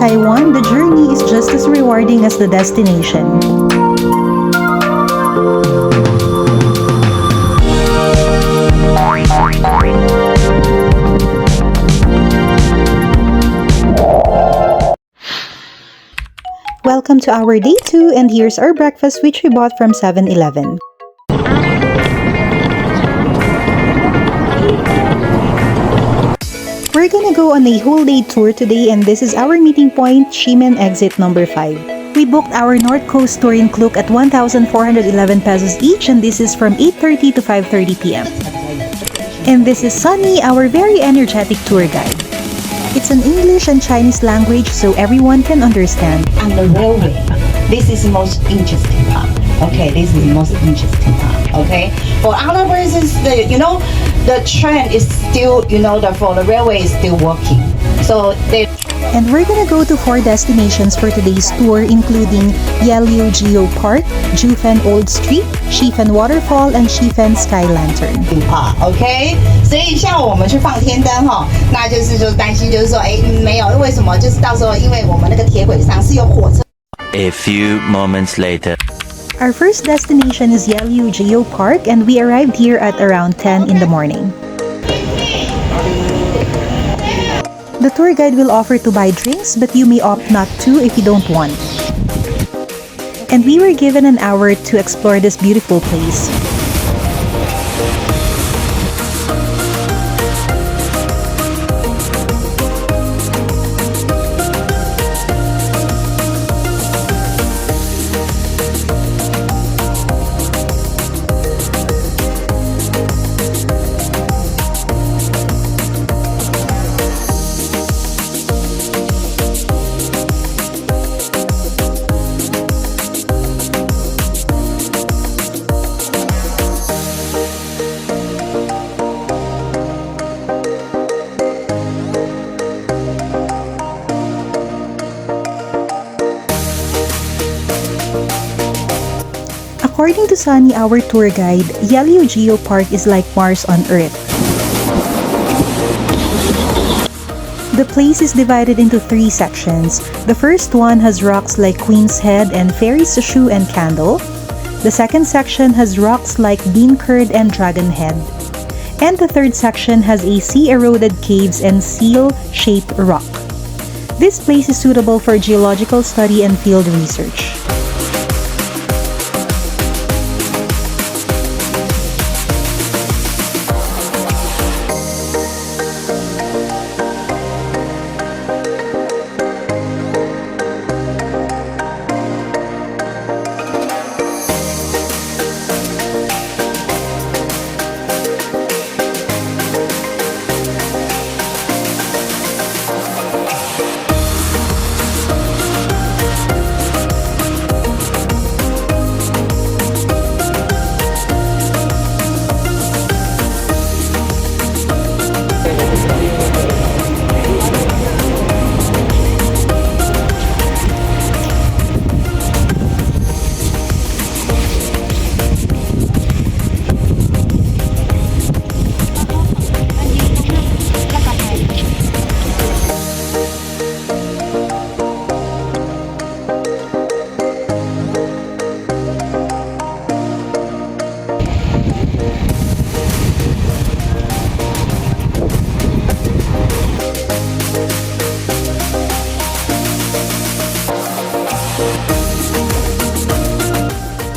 Taiwan, the journey is just as rewarding as the destination. Welcome to our day 2, and here's our breakfast which we bought from 7-Eleven. We're gonna go on a whole day tour today, and this is our meeting point, Shimen exit number 5. We booked our NorthCoast Tour in Klook at 1,411 pesos each, and this is from 8:30 to 5:30 p.m. And this is Sunny, our very energetic tour guide. It's an English and Chinese language so everyone can understand. On the railway, this is the most interesting part. Okay, this is the most interesting part. Okay, for other persons, the train is still, for the railway is still working. So they. And we're gonna go to 4 destinations for today's tour, including Yehliu GeoPark, Jiufen Old Street, Shifen Waterfall, and Shifen Skylantern. OK， 所以像我们去放天灯哈，那就是担心，就是说，没有，为什么？就是到时候因为我们那个铁轨上是有火车。A few moments later. Our first destination is Yehliu GeoPark, and we arrived here at around 10 in the morning. The tour guide will offer to buy drinks, but you may opt not to if you don't want. And we were given an hour to explore this beautiful place. According to Sunny, our tour guide, Yehliu GeoPark is like Mars on Earth. The place is divided into 3 sections. The first one has rocks like Queen's Head and Fairy's Shoe and Candle. The second section has rocks like Bean Curd and Dragon Head. And the third section has a sea-eroded caves and seal-shaped rock. This place is suitable for geological study and field research.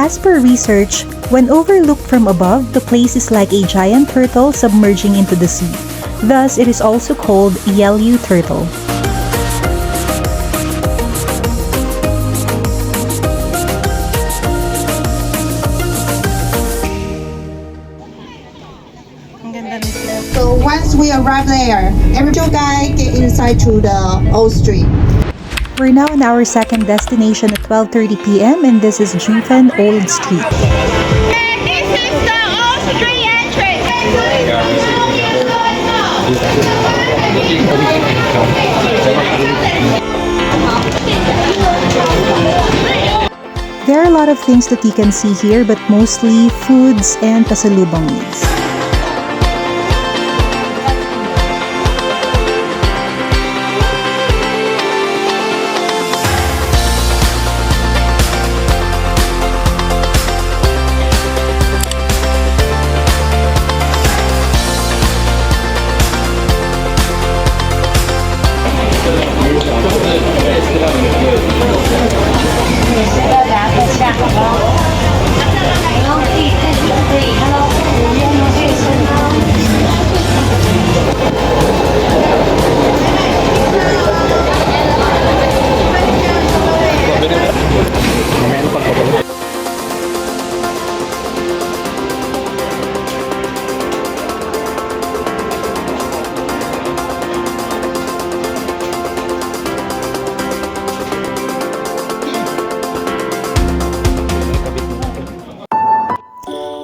As per research, when overlooked from above, the place is like a giant turtle submerging into the sea. Thus, it is also called Yehliu Turtle. So once we arrive there, every tour guide get inside to the Old Street. We're now on our second destination at 12:30 p.m. and this is Jiufen Old Street. This is the Old Street entrance. There are a lot of things that you can see here, but mostly foods and pasalubong meals.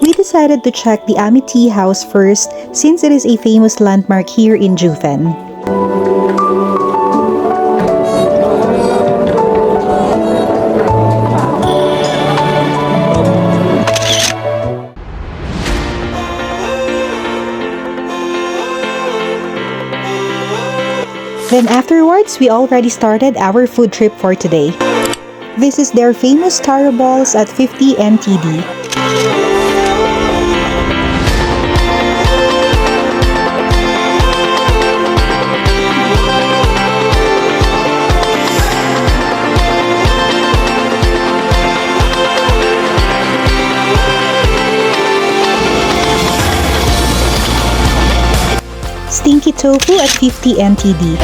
We decided to check the Ami Tea House first since it is a famous landmark here in Jiufen. Then afterwards, we already started our food trip for today. This is their famous taro balls at 50 NTD. Stinky tofu at 50 NTD.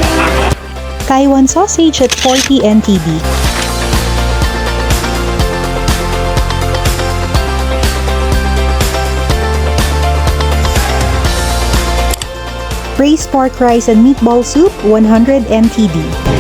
Taiwan sausage at 40 NTD. Braised pork rice and meatball soup, 100 NTD.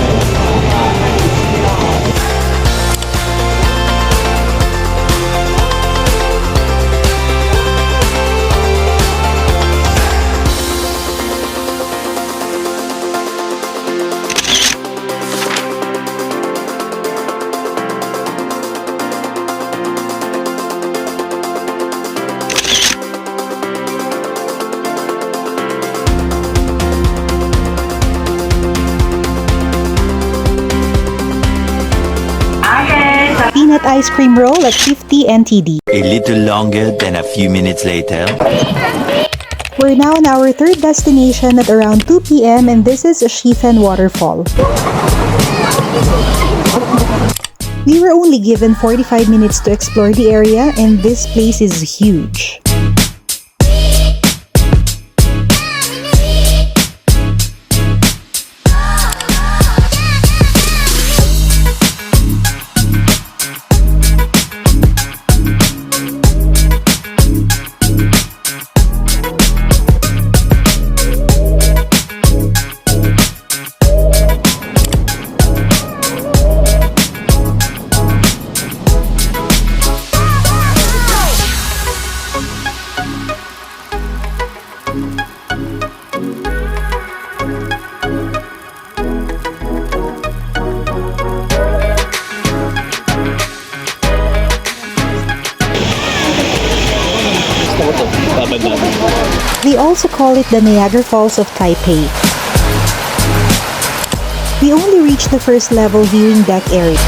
Peanut ice cream roll at 50 NTD. A little longer than a few minutes later. We're now on our third destination at around 2 p.m. and this is Shifen Waterfall. We were only given 45 minutes to explore the area and this place is huge. They also call it the Niagara Falls of Taipei. We only reached the first level viewing deck area.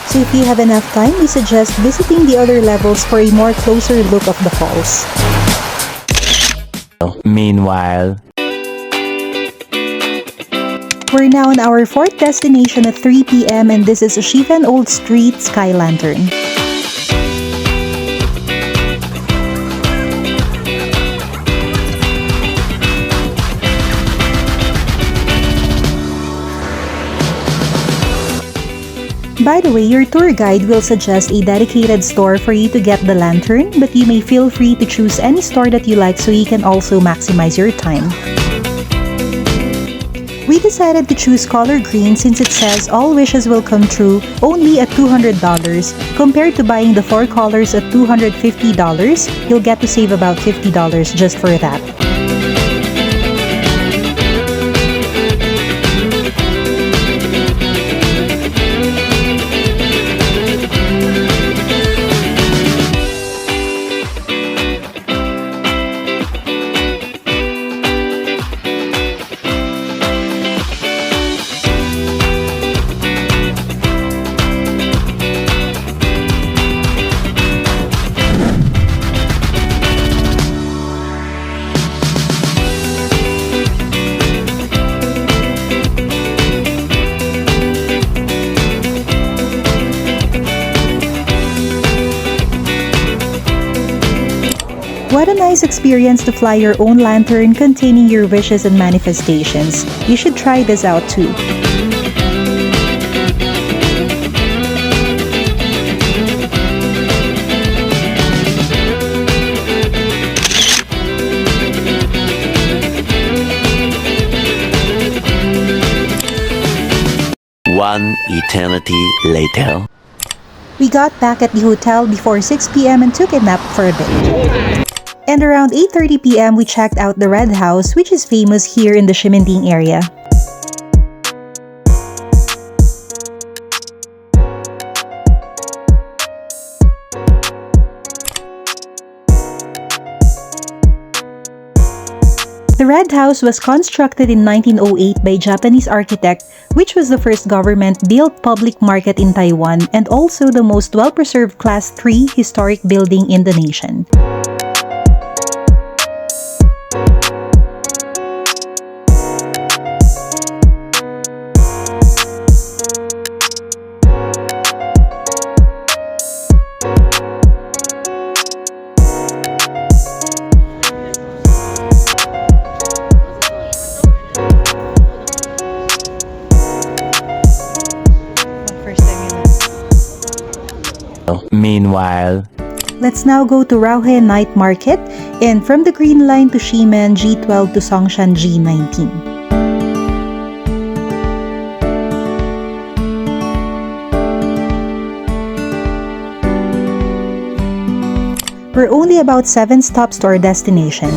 So if you have enough time, we suggest visiting the other levels for a more closer look of the falls. Meanwhile, we're now on our fourth destination at 3 p.m. and this is Jiufen Old Street Skylantern. By the way, your tour guide will suggest a dedicated store for you to get the lantern, but you may feel free to choose any store that you like so you can also maximize your time. We decided to choose color green since it says all wishes will come true only at $200. Compared to buying the 4 colors at $250, you'll get to save about $50 just for that. What a nice experience to fly your own lantern containing your wishes and manifestations. You should try this out too. One eternity later. We got back at the hotel before 6 p.m. and took a nap for a bit. And around 8:30 p.m. we checked out the Red House, which is famous here in the Ximending area. The Red House was constructed in 1908 by Japanese architect, which was the first government-built public market in Taiwan and also the most well-preserved Class 3 historic building in the nation. Meanwhile, Let's now go to Raohe Night Market and from the Green Line to Shimen G12 to Songshan G19. We're only about 7 stops to our destination.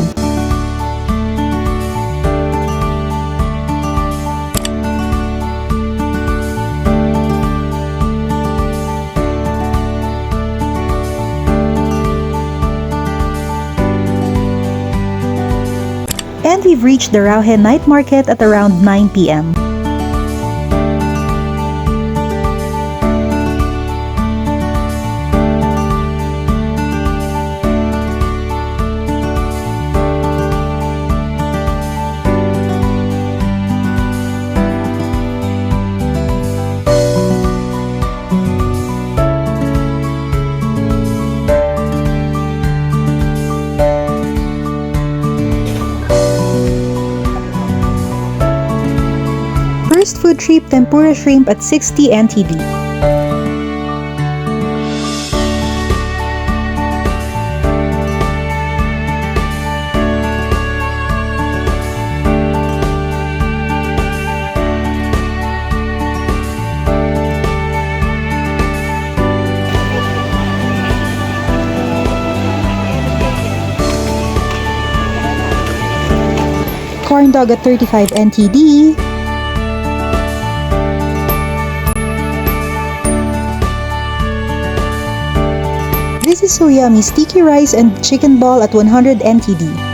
And we've reached the Raohe Night Market at around 9 p.m. First food trip, tempura shrimp at 60 NTD. Corn dog at 35 NTD. This is so yummy, sticky rice and chicken ball at 100 NTD.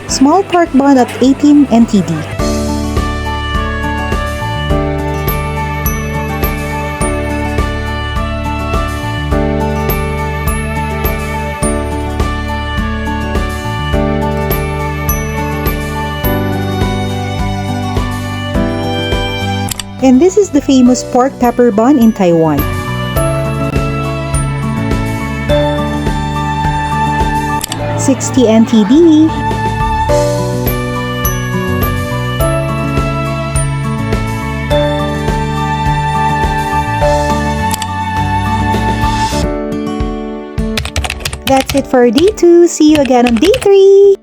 Small park bond at 18 NTD. And this is the famous pork pepper bun in Taiwan. $60 NTD. That's it for day 2. See you again on day 3.